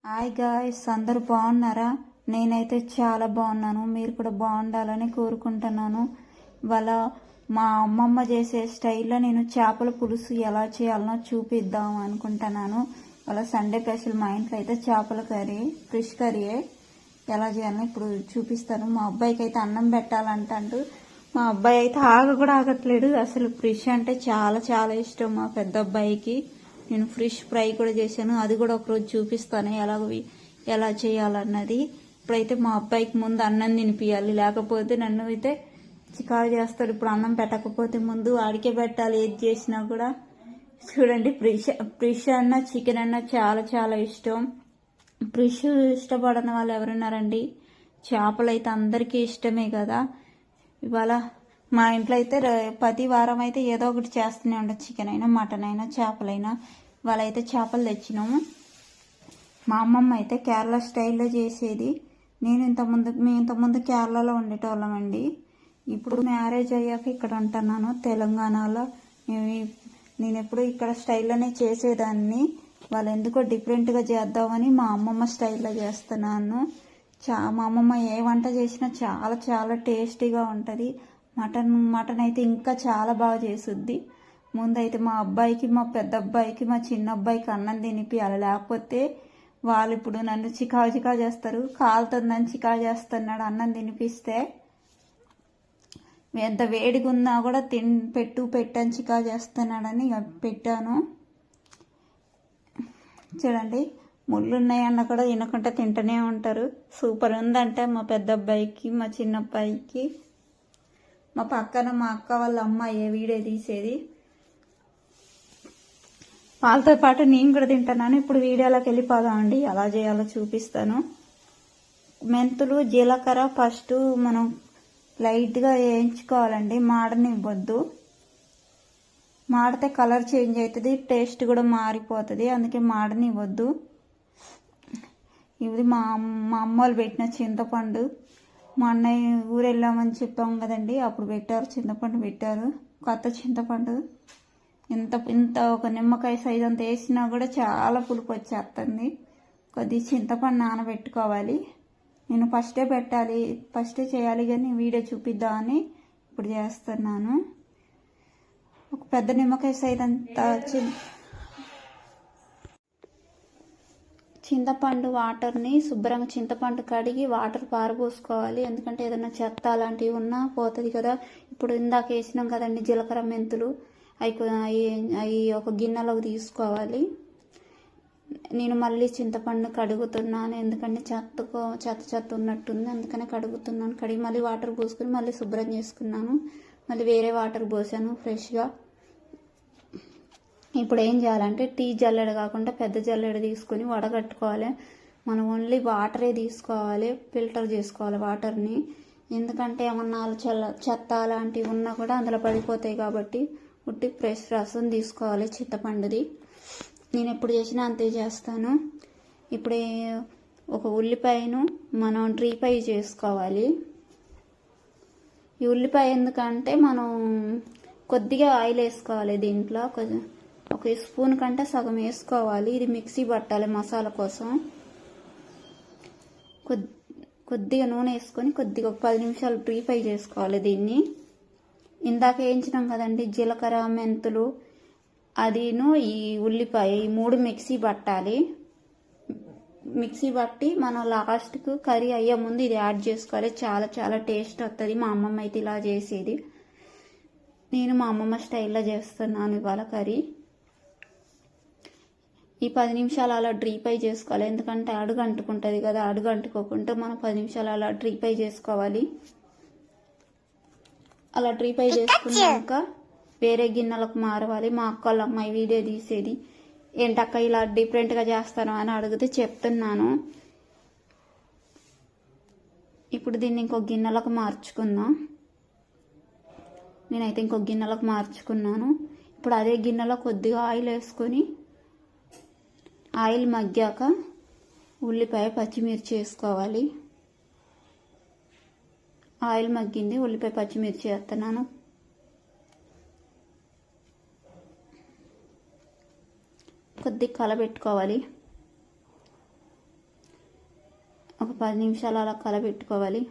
Hi guys, అందరూ బాగున్నారా? నేనైతే చాలా బాగున్నాను. మీరు కూడా బాగుండాలని కోరుకుంటున్నాను. వాళ్ళ మా అమ్మమ్మ చేసే స్టైల్లో నేను చేపల పులుసు ఎలా చేయాలనో చూపిద్దాం అనుకుంటున్నాను. వాళ్ళ సండే స్పెషల్ మా ఇంట్లో అయితే చేపల కర్రీ, ఫిష్ కర్రీయే. ఎలా చేయాలని ఇప్పుడు చూపిస్తాను. మా అబ్బాయికి అయితే అన్నం పెట్టాలంటూ మా అబ్బాయి అయితే కూడా ఆగట్లేడు. అసలు ఫిష్ అంటే చాలా చాలా ఇష్టం మా పెద్ద అబ్బాయికి. నేను ఫిష్ ఫ్రై కూడా చేశాను, అది కూడా ఒకరోజు చూపిస్తాను ఎలా చేయాలన్నది. ఇప్పుడైతే మా అబ్బాయికి ముందు అన్నం తినిపియాలి, లేకపోతే నన్ను అయితే చికాకు చేస్తాడు. ఇప్పుడు అన్నం పెట్టకపోతే ముందు ఆడికే పెట్టాలి. ఏది చేసినా కూడా చూడండి, ఫిష్ అన్నా చికెన్ అన్నా చాలా చాలా ఇష్టం. ఫిష్ ఇష్టపడని వాళ్ళు ఎవరున్నారండి? చేపలు అయితే అందరికీ ఇష్టమే కదా. ఇవాళ మా ఇంట్లో అయితే ప్రతి వారం అయితే ఏదో ఒకటి చేస్తూనే ఉండదు. చికెన్ అయినా, మటన్ అయినా, చేపలైనా. ఇవాళ అయితే చేపలు తెచ్చినాము. మా అమ్మమ్మ అయితే కేరళ స్టైల్లో చేసేది. మేము ఇంతకుముందు కేరళలో ఉండేటోళ్ళమండి. ఇప్పుడు మ్యారేజ్ అయ్యాక ఇక్కడ ఉంటున్నాను తెలంగాణలో. నేను ఎప్పుడు ఇక్కడ స్టైల్లోనే చేసేదాన్ని. వాళ్ళు ఎందుకో డిఫరెంట్గా చేద్దామని మా అమ్మమ్మ స్టైల్లో చేస్తున్నాను. మా అమ్మమ్మ ఏ వంట చేసినా చాలా చాలా టేస్టీగా ఉంటుంది. మటన్ అయితే ఇంకా చాలా బాగా చేసుద్ది. ముందైతే మా అబ్బాయికి, మా పెద్ద అబ్బాయికి, మా చిన్న అబ్బాయికి అన్నం తినిపియాలి. లేకపోతే వాళ్ళు ఇప్పుడు నన్ను చికా చేస్తారు. కాలుతుందని చికా చేస్తున్నాడు అన్నం తినిపిస్తే. ఎంత వేడిగా ఉన్నా కూడా పెట్టని చికా చేస్తున్నాడని పెట్టాను. చూడండి, ముళ్ళు ఉన్నాయన్న కూడా తినకుండా తింటూనే ఉంటారు. సూపర్ ఉందంటే మా పెద్ద అబ్బాయికి, మా చిన్న అబ్బాయికి. మా పక్కన మా అక్క వాళ్ళ అమ్మాయి వీడియో తీసేది. వాళ్ళతో పాటు నేను కూడా తింటున్నాను. ఇప్పుడు వీడియోలోకి వెళ్ళిపోదామండి. ఎలా చేయాలో చూపిస్తాను. మెంతులు, జీలకర్ర ఫస్ట్ మనం లైట్గా వేయించుకోవాలండి. మాడనివ్వద్దు. మాడితే కలర్ చేంజ్ అవుతుంది, టేస్ట్ కూడా మారిపోతుంది. అందుకే మాడనివ్వద్దు. ఇది మా అమ్మ వాళ్ళు పెట్టిన చింతపండు. మా అన్నయ్య ఊరు వెళ్ళామని చెప్పాం కదండి, అప్పుడు పెట్టారు, చింతపండు పెట్టారు. కొత్త చింతపండు ఇంత ఒక నిమ్మకాయ సైజు అంత వేసినా కూడా చాలా పులుపు వచ్చేస్తుంది. కొద్దిగా చింతపండు నానబెట్టుకోవాలి. నేను ఫస్టే చేయాలి కానీ వీడియో చూపిద్దామని ఇప్పుడు చేస్తున్నాను. ఒక పెద్ద నిమ్మకాయ సైజు అంత చింతపండు వాటర్ని శుభ్రంగా చింతపండు కడిగి వాటర్ పారబోసుకోవాలి. ఎందుకంటే ఏదైనా చెత్త అలాంటివి ఉన్నా పోతుంది కదా. ఇప్పుడు ఇందాక వేసినాం కదండి జీలకర్ర, మెంతులు, అవి ఒక గిన్నెలోకి తీసుకోవాలి. నేను మళ్ళీ చింతపండు కడుగుతున్నాను, ఎందుకంటే చెత్త ఉన్నట్టుంది, అందుకనే కడుగుతున్నాను. కడిగి మళ్ళీ వాటర్ పోసుకొని మళ్ళీ శుభ్రం చేసుకున్నాను. మళ్ళీ వేరే వాటర్ పోసాను ఫ్రెష్గా. ఇప్పుడు ఏం చేయాలంటే టీ జల్లెడ కాకుండా పెద్ద జల్లెడ తీసుకొని వడగట్టుకోవాలి. మనం ఓన్లీ వాటరే తీసుకోవాలి, ఫిల్టర్ చేసుకోవాలి వాటర్ని. ఎందుకంటే ఏమన్నా చెత్త అలాంటివి ఉన్నా కూడా అందులో పడిపోతాయి కాబట్టి ఉట్టి ఫ్రెష్ రసం తీసుకోవాలి చింతపండుది. నేను ఎప్పుడు చేసినా అంతే చేస్తాను. ఇప్పుడు ఒక ఉల్లిపాయను మనం డ్రీ ఫ్రై చేసుకోవాలి. ఈ ఉల్లిపాయ ఎందుకంటే మనం కొద్దిగా ఆయిల్ వేసుకోవాలి. దీంట్లో ఒక స్పూన్ కంటే సగం వేసుకోవాలి. ఇది మిక్సీ పట్టాలి మసాలా కోసం. కొద్దిగా నూనె వేసుకొని కొద్దిగా ఒక 10 నిమిషాలు డ్రీ ఫ్రై చేసుకోవాలి దీన్ని. ఇందాక వేయించినాం కదండి జీలకర్ర, మెంతులు, అదిను ఈ ఉల్లిపాయ, ఈ 3 మిక్సీ పట్టాలి. మిక్సీ పట్టి మనం లాస్ట్కు కర్రీ అయ్యే ముందు ఇది యాడ్ చేసుకోవాలి. చాలా చాలా టేస్ట్ వస్తుంది. మా అమ్మమ్మ అయితే ఇలా చేసేది. నేను మా అమ్మమ్మ స్టైల్లో చేస్తున్నాను ఇవాళ కర్రీ. ఈ 10 నిమిషాలు అలా డ్రీ ఫ్రై చేసుకోవాలి. ఎందుకంటే అడుగు అంటుకుంటుంది కదా, అడుగు అంటుకోకుండా మనం 10 నిమిషాలు అలా డ్రీ ఫ్రై చేసుకోవాలి. అలా డ్రీ ఫ్రై చేసుకున్నాక వేరే గిన్నెలకు మారవాలి. మా అక్క వాళ్ళ అమ్మాయి వీడియో తీసేది. ఏంటక్క ఇలా డిఫరెంట్గా చేస్తాను అని అడిగితే చెప్తున్నాను. ఇప్పుడు దీన్ని ఇంకొక గిన్నెలకు మార్చుకుందాం. నేనైతే ఇంకొక గిన్నెలకు మార్చుకున్నాను. ఇప్పుడు అదే గిన్నెలో కొద్దిగా ఆయిల్ వేసుకొని, ఆయిల్ మగ్గాక ఉల్లిపాయ, పచ్చిమిర్చి వేసుకోవాలి. ఆయిల్ మగ్గింది, ఉల్లిపాయ, పచ్చిమిర్చి వేస్తున్నాను. కొద్దిగా కలబెట్టుకోవాలి. ఒక 10 నిమిషాలు అలా కలబెట్టుకోవాలి.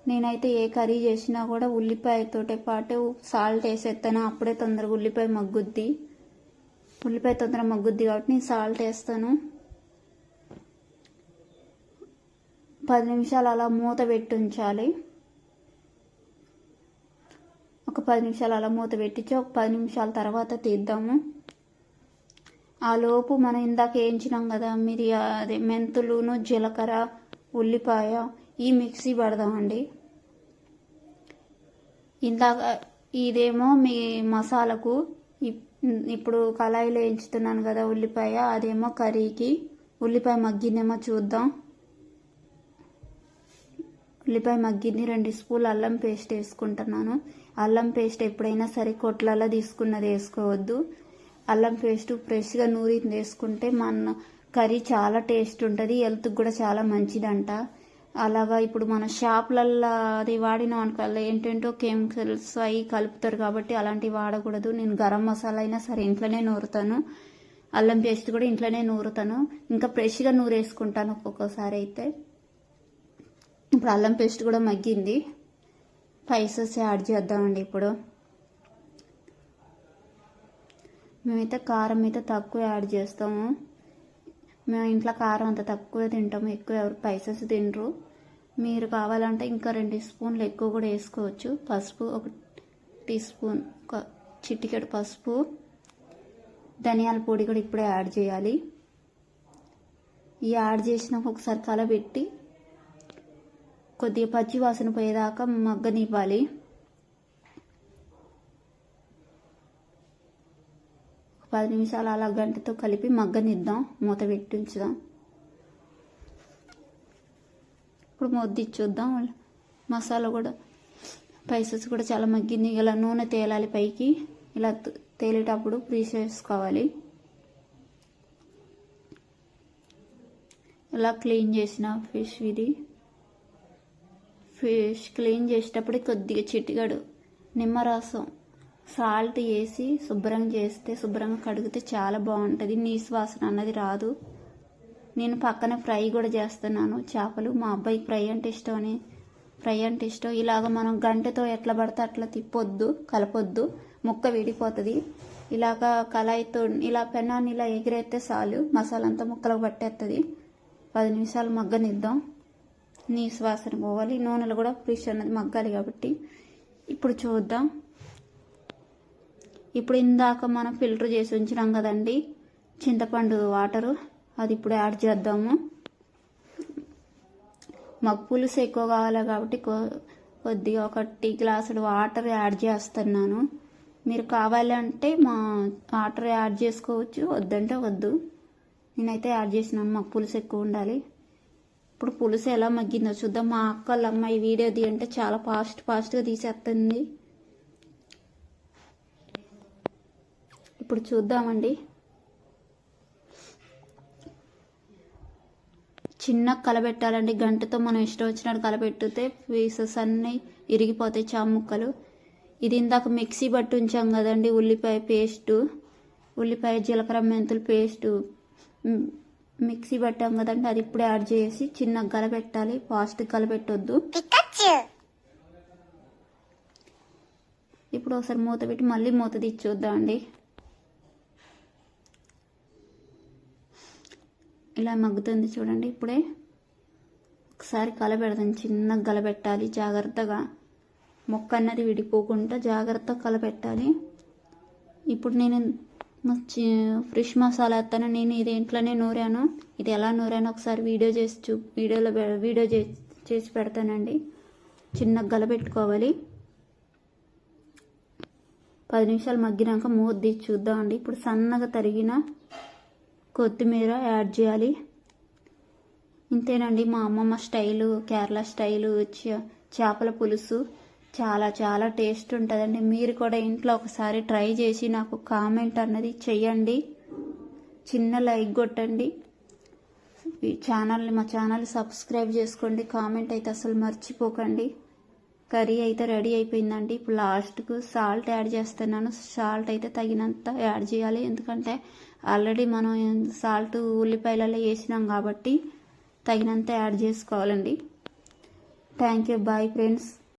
నేనైతే ఏ కర్రీ చేసినా కూడా ఉల్లిపాయతో పాటు సాల్ట్ వేసేస్తాను, అప్పుడే తొందరగా ఉల్లిపాయ మగ్గుద్ది కాబట్టి నేను సాల్ట్ వేస్తాను. 10 నిమిషాలు అలా మూత పెట్టి ఉంచాలి. ఒక 10 నిమిషాలు అలా మూత పెట్టించి ఒక 10 నిమిషాల తర్వాత తీద్దాము. ఆ లోపు మనం ఇందాక వేయించినాం కదా అదే మెంతులును జీలకర్ర ఉల్లిపాయ ఈ మిక్సీ పడదామండి. ఇందాక ఇదేమో మీ మసాలకు, ఇప్పుడు కళాయిలో వేయించుతున్నాను కదా ఉల్లిపాయ, అదేమో కర్రీకి. ఉల్లిపాయ మగ్గిందేమో చూద్దాం. ఉల్లిపాయ మగ్గింది. 2 స్పూన్లు అల్లం పేస్ట్ వేసుకుంటున్నాను. అల్లం పేస్ట్ ఎప్పుడైనా సరే కొట్లలో తీసుకున్నది వేసుకోవద్దు. అల్లం పేస్ట్ ఫ్రెష్గా నూరింది వేసుకుంటే మన కర్రీ చాలా టేస్ట్ ఉంటుంది, హెల్త్కి కూడా చాలా మంచిదంట. అలాగా ఇప్పుడు మన షాపులల్లో అది వాడిన అనుకోవాలి ఏంటంటో కెమికల్స్ అవి కలుపుతారు కాబట్టి అలాంటివి వాడకూడదు. నేను గరం మసాలా అయినా సరే ఇంట్లోనే నూరుతాను, అల్లం పేస్ట్ కూడా ఇంట్లోనే నూరుతాను, ఇంకా ఫ్రెష్గా నూరేసుకుంటాను ఒక్కొక్కసారి అయితే. ఇప్పుడు అల్లం పేస్ట్ కూడా మగ్గింది. స్పైసెస్ యాడ్ చేద్దామండి. ఇప్పుడు మేమైతే కారం అయితే తక్కువ యాడ్ చేస్తాము. మేము ఇంట్లో కారం అంత తక్కువ తింటాము, ఎక్కువ ఎవరు స్పైసెస్ తినరు. మీరు కావాలంటే ఇంకా 2 స్పూన్లు ఎక్కువ కూడా వేసుకోవచ్చు. పసుపు 1 టీ స్పూన్, ఒక చిటికెడు పసుపు, ధనియాల పొడి కూడా ఇప్పుడే యాడ్ చేయాలి. ఈ యాడ్ చేసినాక ఒకసారి కలబెట్టి కొద్దిగా పచ్చి వాసన పోయేదాకా మగ్గనివ్వాలి. 10 నిమిషాలు అలా గంటతో కలిపి మగ్గనిద్దాం, మూత పెట్టి ఉంచుదాం. ఇప్పుడు చూద్దాం. మసాలా కూడా స్పైసెస్ కూడా చాలా మగ్గింది. ఇలా నూనె తేలాలి పైకి, ఇలా తేలేటప్పుడు చేసుకోవాలి. ఇలా క్లీన్ చేసిన ఫిష్ ఇది. ఫిష్ క్లీన్ చేసేటప్పుడు కొద్దిగా చిటికెడు నిమ్మరసం సాల్ట్ వేసి శుభ్రంగా కడిగితే చాలా బాగుంటుంది, నీసు వాసన అన్నది రాదు. నేను పక్కన ఫ్రై కూడా చేస్తున్నాను చేపలు. మా అబ్బాయికి ఫ్రై అంటే ఇష్టం. ఇలాగ మనం గంటతో ఎట్లా పడితే అట్లా కలపొద్దు, ముక్క విడిపోతుంది. ఇలాగ కళాయితో ఇలా పెనాన్ని ఇలా ఎగిరేస్తే చాలు, మసాలా అంతా ముక్కలకు పట్టేస్తుంది. 10 నిమిషాలు మగ్గనిద్దాం, నీసు వాసన పోవాలి. నూనెలు కూడా ఫిష్ అన్నది మగ్గాలి కాబట్టి. ఇప్పుడు చూద్దాం. ఇప్పుడు ఇందాక మనం ఫిల్టర్ చేసి ఉంచినాం కదండి చింతపండు వాటరు, అది ఇప్పుడు యాడ్ చేద్దాము. మాకు పులుసు ఎక్కువ కావాలి కాబట్టి కొద్దిగా 1 టీ గ్లాసులు వాటర్ యాడ్ చేస్తున్నాను. మీరు కావాలంటే వాటర్ యాడ్ చేసుకోవచ్చు, వద్దంటే వద్దు. నేనైతే యాడ్ చేసినాను, మాకు పులుసు ఎక్కువ ఉండాలి. ఇప్పుడు పులుసు ఎలా మగ్గిందో చూద్దాం. మా అక్కల అమ్మాయి వీడియో తీయంటే చాలా ఫాస్ట్గా తీసేస్తుంది. ఇప్పుడు చూద్దామండి. చిన్న కలబెట్టాలండి, గంటతో మనం ఇష్టం వచ్చినట్టు కలబెట్టితే పీసెస్ అన్నీ ఇరిగిపోతాయి చాముక్కలు. ఇది ఇందాక మిక్సీ పట్టి ఉంచాం కదండి ఉల్లిపాయ జీలకర్ర మెంతులు పేస్టు మిక్సీ పట్టాం కదండి, అది ఇప్పుడు యాడ్ చేసి చిన్నగా కలబెట్టాలి, ఫాస్ట్గా కలబెట్టొద్దు. ఇప్పుడు ఒకసారి మూత పెట్టి మళ్ళీ మూత తీసి చూద్దామండి. ఇలా మగ్గుతుంది చూడండి. ఇప్పుడే ఒకసారి కలబెడదాం, చిన్నగా కలబెట్టాలి జాగ్రత్తగా, మొక్క అన్నది విడిపోకుండా జాగ్రత్తగా కలబెట్టాలి. ఇప్పుడు నేను ఫ్రెష్ మసాలా వేస్తాను. నేను ఇది ఇంట్లోనే నూరాను, ఇది ఎలా నూరాను ఒకసారి వీడియో చేసి పెడతానండి. చిన్నగా కలబెట్టుకోవాలి. 10 నిమిషాలు మగ్గినాక మూత తీసి చూద్దామండి. ఇప్పుడు సన్నగా తరిగిన కొత్తిమీర యాడ్ చేయాలి. ఇంతేనండి మా అమ్మమ్మ స్టైలు, కేరళ స్టైలు చేపల పులుసు. చాలా చాలా టేస్ట్ ఉంటుందండి. మీరు కూడా ఇంట్లో ఒకసారి ట్రై చేసి నాకు కామెంట్ అన్నది చెయ్యండి, చిన్న లైక్ కొట్టండి, మా ఛానల్ సబ్స్క్రైబ్ చేసుకోండి, కామెంట్ అయితే అసలు మర్చిపోకండి. కర్రీ అయితే రెడీ అయిపోయిందండి. ఇప్పుడు లాస్ట్కు సాల్ట్ యాడ్ చేస్తున్నాను. సాల్ట్ అయితే తగినంత యాడ్ చేయాలి, ఎందుకంటే ఆల్రెడీ మనం సాల్ట్ ఉల్లిపాయలలో వేసినాం కాబట్టి తగినంత యాడ్ చేసుకోవాలండి. Thank you, bye friends.